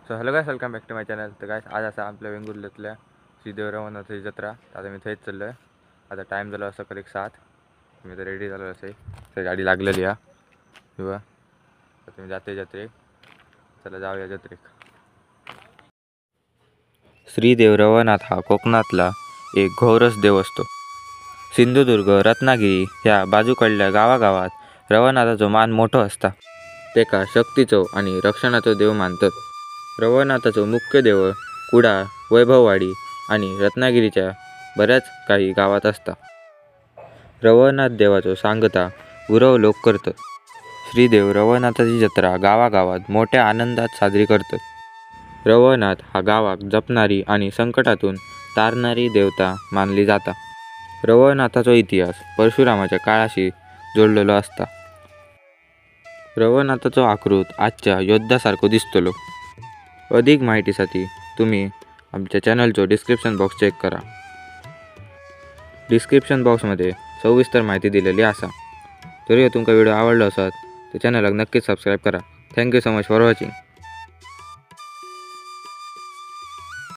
So hello guys, welcome back to my channel. तर guys आज असा आपल्या वेंगुर्ल्यातल्या श्री देवरावनाथाची जत्रा. आता मी थंयच चाललो आहे. आता टाईम झाला सकाळी 7. मी तर रेडी झालो असे. तर गाडी लागलेली आहे किंवा आता मी जाते जत्रेक. चला जाऊया जत्रेक. श्री देवरावनाथ हा कोकणातला एक घोरस देव असतो. सिंधुदुर्ग, रत्नागिरी ह्या बाजूकडल्या गावागावात रवनाथाचो मान मोठो असता. तेका शक्तीचो आणि रक्षणाचो देव मानतात. रवनाथाचो मुख्य देव कुडाळ, वैभववाडी आणि रत्नागिरीच्या बऱ्याच काही गावात असता. रवनाथ देवाचो सांगता गुरव लोक करतात. श्रीदेव रवनाथाची जत्रा गावागावात मोठ्या आनंदात साजरी करतात. रवनाथ हा गावाक जपणारी आणि संकटातून तारणारी देवता मानली जाता. रवनाथाचो इतिहास परशुरामाच्या काळाशी जोडलेलो असता. रवनाथाचो आकृत आजच्या योद्ध्यासारखो दिसतलो. अधिक माहितीसाठी तुम्ही आमच्या चॅनलचो डिस्क्रिप्शन बॉक्स चेक करा. डिस्क्रिप्शन बॉक्समध्ये सविस्तर माहिती दिलेली असा. तरी तुमका व्हिडिओ आवडलो असत तर चॅनलला नक्कीच सबस्क्राईब करा. Thank you so much for watching.